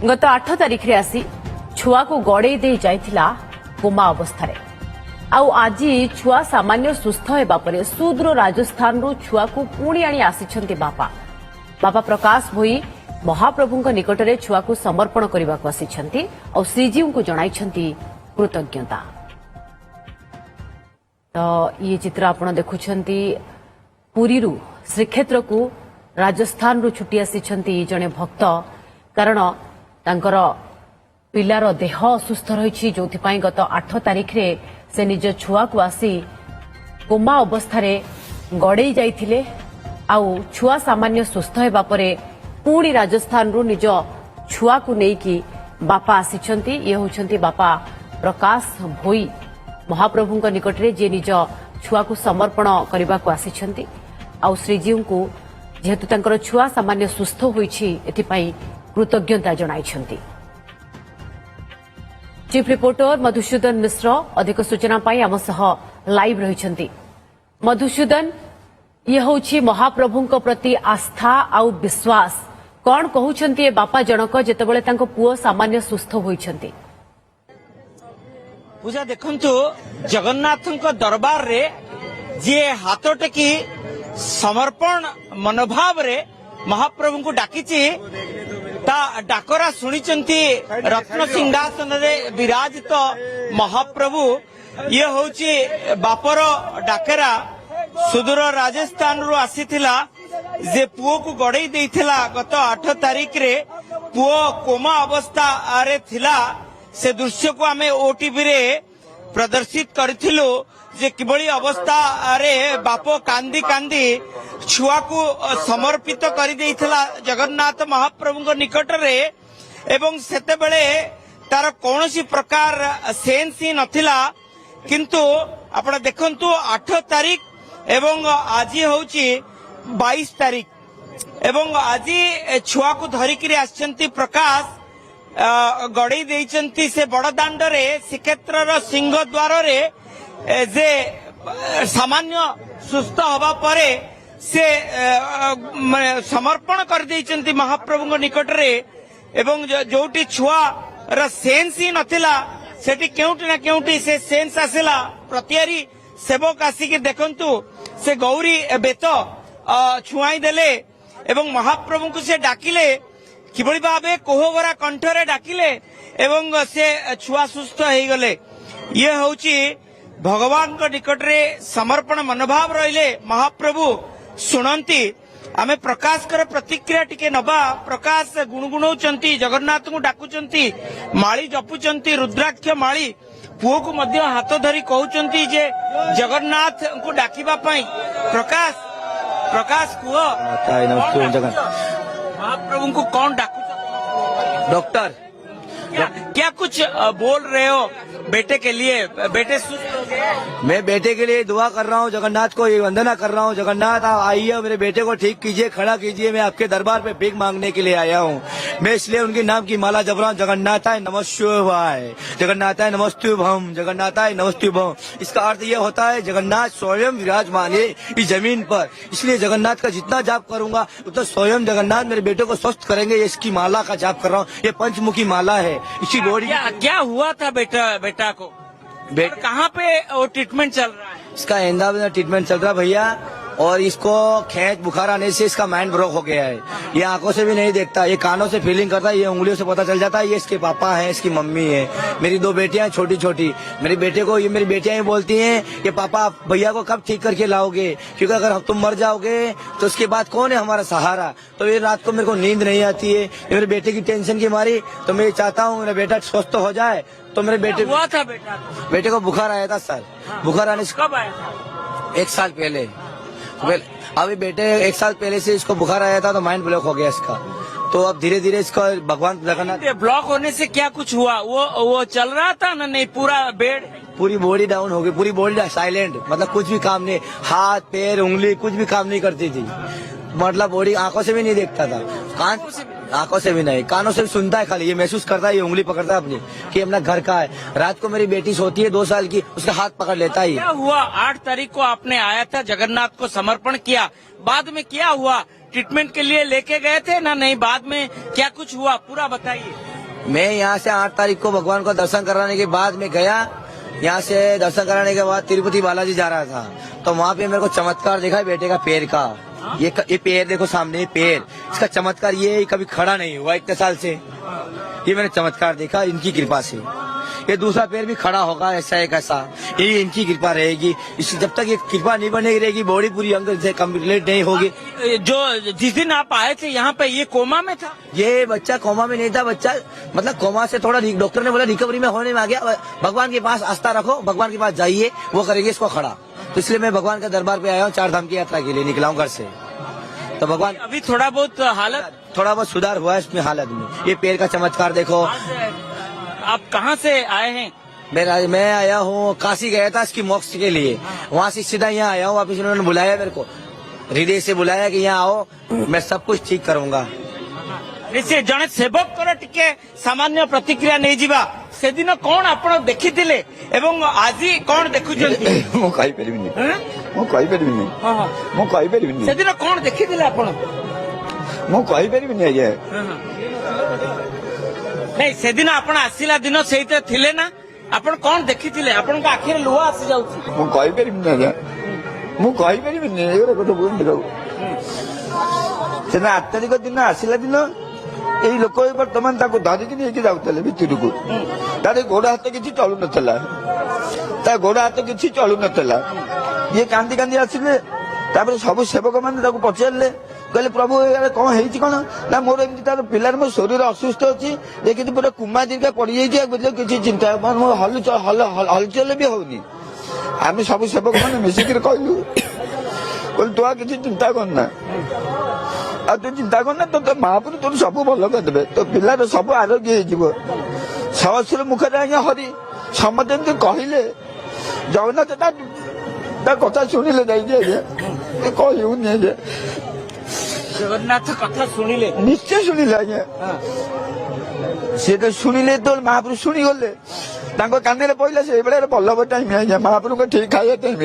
गत 8 तारिख रे आसी छुआ को गड़े दे जाइथिला कोमा अवस्था रे आउ आज छुआ सामान्य सुस्थ हेबा परे सुदूर राजस्थान रु छुआ को पुणी आनी आसिछन्ति बापा बापा प्रकाश भोई महाप्रभुଙ୍କ निकटरे छुआ को समर्पण करबा को आसिछन्ति और श्रीजीव को जणाइछन्ति कृतज्ञता। तो ये चित्र आपण देखुछन्ति पुरी रु श्रीक्षेत्र को राजस्थान रु छुट्टी आसिछन्ति जने भक्त कारण तांकर पिलार देह असुस्थ रही जो गत 8 तारिख रे से निज छुआ को आसी कोमा अवस्था रे गड़े जाइथिले आउ छुआ सामान्य सुस्थ हेबा परे पुणी राजस्थान रु निज छुआ को नेकी बापा आसिछन्ति। ये होछन्ति बापा प्रकाश भोई महाप्रभुଙ୍କ निकटरे जे निज छुआ को समर्पण करबा को आसिछन्ति आउ श्रीजीव को जेहेतु तांकर छुआ सामान्य सुस्थ होईछि एथिपाई कृतज्ञता जणाइछन्ति। चीफ रिपोर्टर मधुसूदन मिश्र अधिक सूचना पाई आम सह लाइव रहिछन्ति। मधुसूदन ये होछि महाप्रभुଙ୍କ प्रति आस्था आउ विश्वास कौन कहउछन्ति बापा जनक जेतेबेले तांको पुओ सामान्य सुस्थ होईछन्ति। पूजा देखंतु जगन्नाथଙ୍କ दरबार रे जे हाथ टेकी समर्पण मनोभाव रे महाप्रभु को डाकिछि ता डाकरा सुनिचंती रत्न सिंहासन रे विराजित महाप्रभु ये होछि बापर डाकरा सुदूर राजस्थान रु आसीथिला जे पुओ को गड़े देइथिला गत 8 तारिख रे पुओ कोमा अवस्था रे थिला से दृश्य को आमे ओटीवी रे प्रदर्शित करथिलु जे किबळी अवस्था रे बापो कांदी कांदी छुआ को समर्पित कर देइथिला जगन्नाथ महाप्रभुଙ୍କ निकट रे एवं सेते बेले तार कोनोसी प्रकार सेंस ही नथिला किंतु आपण देखंतु 8 तारिख एवं आज होउची 22 तारिख एवं आज छुआ को धरिकी आछंती प्रकाश गड़े देइचंती से बड़ दांड रे श्रीक्षेत्र सिंह द्वार रे जे सामान्य सुस्थ हवा परे से समर्पण कर देइचंती महाप्रभुଙ୍କ निकट रे एवं जोटी छुआ रा सेंस ही नथिला सेठी केउटी ना केउटी से सेंस आसिला प्रतियारी सेवक आसिके देखंतु से गौरी बेत छुआई देले एवं महाप्रभु को से डाकिले किबळी भाबे कोहबरा कंठरे डाकिले एवं से छुआ सुस्थ हेई गले। ये होची भगवान को निकट रे समर्पण मनोभाव रहिले महाप्रभु सुनंती। आमे प्रकाश कर प्रतिक्रिया टिके नबा प्रकाश गुणगुणौचंती जगन्नाथ को डाकुचंती माळी जपुचंती रुद्राक्ष माळी पुओ को मध्य हाथ धरी कहउचंती जे जगन्नाथ को डाकिबा पई प्रकाश प्रकाश कुओ महाप्रभु को कौन डाकू डॉक्टर क्या कुछ बोल रहे हो बेटे के लिए बेटे सुस्त हो गए। मैं बेटे के लिए दुआ कर रहा हूँ जगन्नाथ को ये वंदना कर रहा हूँ जगन्नाथ आप आइए मेरे बेटे को ठीक कीजिए खड़ा कीजिए मैं आपके दरबार पे भीख मांगने के लिए आया हूँ। मैं इसलिए उनके नाम की माला जप रहा हूँ जगन्नाथाय नमस्ते जगन्नाथाय नमस्तुभम जगन्नाथाय नमस्तुभम। इसका अर्थ ये होता है जगन्नाथ स्वयं विराजमान है इस जमीन पर इसलिए जगन्नाथ का जितना जाप करूंगा उतना स्वयं जगन्नाथ मेरे बेटे को स्वस्थ करेंगे। इसकी माला का जाप कर रहा हूँ ये पंचमुखी माला है इसी बॉडी। क्या हुआ था बेटा को कहाँ पे वो ट्रीटमेंट चल रहा है। इसका अहमदाबाद में ट्रीटमेंट चल रहा है भैया और इसको खेच बुखार आने से इसका माइंड ब्लॉक हो गया है। ये आंखों से भी नहीं देखता ये कानों से फीलिंग करता है ये उंगलियों से पता चल जाता है ये इसके पापा हैं इसकी मम्मी है। मेरी 2 बेटियां छोटी छोटी मेरे बेटे को ये मेरी बेटियां ही बोलती हैं कि पापा भैया को कब ठीक करके लाओगे क्योंकि अगर तुम मर जाओगे तो उसके बाद कौन है हमारा सहारा। तो ये रात को मेरे को नींद नहीं आती है ये मेरे बेटे की टेंशन की मारी तो मैं चाहता हूँ मेरा बेटा स्वस्थ हो जाए। तो मेरे बेटे को बुखार आया था सर। बुखार आने से कब आया था। 1 साल पहले अभी बेटे 1 साल पहले से इसको बुखार आया था तो माइंड ब्लॉक हो गया इसका। तो अब धीरे धीरे इसका भगवान जगन्नाथ ब्लॉक होने से क्या कुछ हुआ वो चल रहा था ना नहीं पूरा बेड पूरी बॉडी डाउन हो गई पूरी बॉडी साइलेंट मतलब कुछ भी काम नहीं हाथ पैर उंगली कुछ भी काम नहीं करती थी मतलब बॉडी आंखों से भी नहीं देखता था आंखों से भी नहीं कानों से भी सुनता है खाली ये महसूस करता है ये उंगली पकड़ता है अपनी कि अपना घर का है। रात को मेरी बेटी सोती है 2 साल की उसका हाथ पकड़ लेता है। क्या हुआ 8 तारीख को आपने आया था जगन्नाथ को समर्पण किया बाद में क्या हुआ ट्रीटमेंट के लिए लेके गए थे ना नहीं बाद में क्या कुछ हुआ पूरा बताइए। मैं यहाँ से 8 तारीख को भगवान को दर्शन कराने के बाद मैं गया, यहाँ से दर्शन कराने के बाद तिरुपति बालाजी जा रहा था, तो वहाँ पे मेरे को चमत्कार देखा बेटे का पैर का। ये पैर देखो सामने, ये पैर, इसका चमत्कार, ये कभी खड़ा नहीं हुआ इतने साल से, ये मैंने चमत्कार देखा इनकी कृपा से। ये दूसरा पैर भी खड़ा होगा ऐसा एक ऐसा, ये इनकी कृपा रहेगी। इस जब तक ये कृपा नहीं बनेगी रहेगी, बॉडी पूरी अंग से कम्प्लीट नहीं होगी। जो जिस दिन आप आए थे यहाँ पे, ये कोमा में था? ये बच्चा कोमा में नहीं था, बच्चा मतलब कोमा से थोड़ा डॉक्टर ने बोला रिकवरी में होने में आ गया। भगवान के पास आस्था रखो, भगवान के पास जाइए, वो करेंगे इसको खड़ा। तो इसलिए मैं भगवान के दरबार पे आया हूँ, 4 धाम की यात्रा के लिए निकला हूँ घर से। तो भगवान अभी थोड़ा बहुत सुधार हुआ है इसमें हालत में। ये पैर का चमत्कार देखो। आप कहाँ से आए हैं? मैं आया हूँ, काशी गया था इसकी मोक्ष के लिए, वहाँ से सीधा यहाँ आया हूँ। वापिस उन्होंने बुलाया मेरे को, हृदय से बुलाया कि यहाँ आओ, मैं सब कुछ ठीक करूंगा। निश्चय जड़े सेवक टिके सामान्य प्रतिक्रिया नहीं जीवा, से दिन कौन आपण देखिथिले एवं आज कौन देखुछन्ती? मु कहि परिबिनी, मु कहि परिबिनी, मु कहि परिबिनी। से दिन कौन देखिथिले आपण? मु कहि परिबिनी आज्ञा। नहीं, से दिन आपण आसिला दिन सेइते थिले ना, आपण कौन देखिथिले? आपण का आखिर लुह आसी जाउछि। मु कहि परिबिनी आज्ञा, मु कहि परिबिनी, एगो कथा बोल देखाउ। सेना 8 तारिख दिन आसिला दिन एई लोक वर्तमान ताको धरिकी नेकी जाउतले भितरकू, तारे गोड़ हाथ किछि चलु नथला, ता गोड़ हाथ किछि चलु नथला। ये कांदी कांदी आसिले, तापर सब सेवक माने ताको पचारले, कहले प्रभु यार कौन है कौन ना, मोर एमती तार पिलार मो शरीर असुस्थ अच्छी, देखिए पूरा कुमा दीर्घा पड़ जाइए, किसी चिंता हलचल भी होनी। आम सब सेवक मैंने मिसिक कहलु, कहलु तू किसी चिंता करना, आ तू चिंता करना, तो महापुर तुम सब भल करदे, तो पिलार सब आरोग्य हो। सहस्र मुखर आज्ञा हरि समते कहले, जगन्नाथ कथा शुणिले कहूनी, जगन्नाथ कथा सुनिले? निश्चय शुणिले आज्ञा। सी तो शुणिले तो महाप्रभु शुणी गले, कान पड़ा से बल्लभ टाइम आज्ञा, महाप्रभु को ठीक खाया टाइम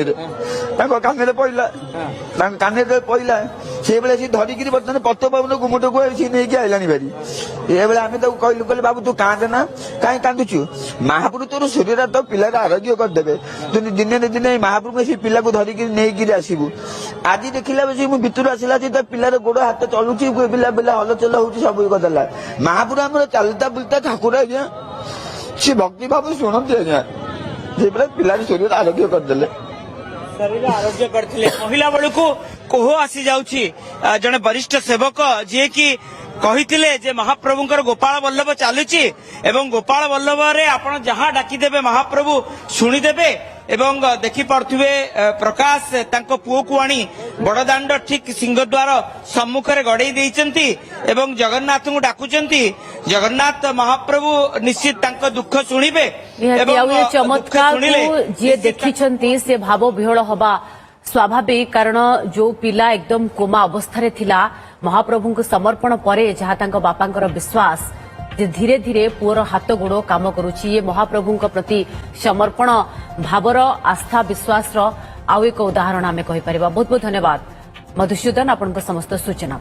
कान पड़ा, कान पड़ा से बेले सी धरिकी बर्तमान पत पवन गुमुट को नहीं आईलानी भारी। ये बेले आम कहलु, कहले बाबू तू कांद ना, कहीं कांदुचु, महाप्रभु तोर शरीर तो पिलार आरोग्य करदे, तु दिने दिने महाप्रभु से पिला को धरिकी नहीं आसबू। आज देखला बस भितर आसला पिलार गोड़ हाथ चलुची, पिला पिला हलचल हो सब करदेला। महाप्रभु आम चलता बुलता ठाकुर आज्ञा, सी भक्ति भाव शुणती आज्ञा, से पिलार शरीर आरोग्य करदे, शरीर आरोग्य करथिले। महिला बेलू को कोह आसी जाउछि, जने वरिष्ठ सेवक जे कि कहिथिले जे महाप्रभुंकर गोपाल वल्लभ चालुछि, एवं गोपाल वल्लभ रे आपण जहां डाकी देबे महाप्रभु शुणी देबे। एवं देखि पार्थुबे प्रकाश तांको पुओ को आनी बड़दाण्ड ठीक सिंहद्वार सम्मुख रे गड़ेई देइचंती, एवं जगन्नाथ को डाकुचंती। जगन्नाथ महाप्रभु निश्चित तांको दुख शुणिबे, एवं ये चमत्कार को जे देखिचंती से भाव विहल हवा स्वाभाविक, कारण जो पिला एकदम कोमा अवस्था रे थिला, महाप्रभु को समर्पण परे जहाँ तांको बापांकर विश्वास जे धीरे धीरे पुअर हाथ गोड़ काम करुछि, ये महाप्रभु प्रति समर्पण भावर आस्था विश्वास आउ एक उदाहरण आमे कहि परिबा। बहुत बहुत धन्यवाद मधुसूदन, आपन समस्त सूचना।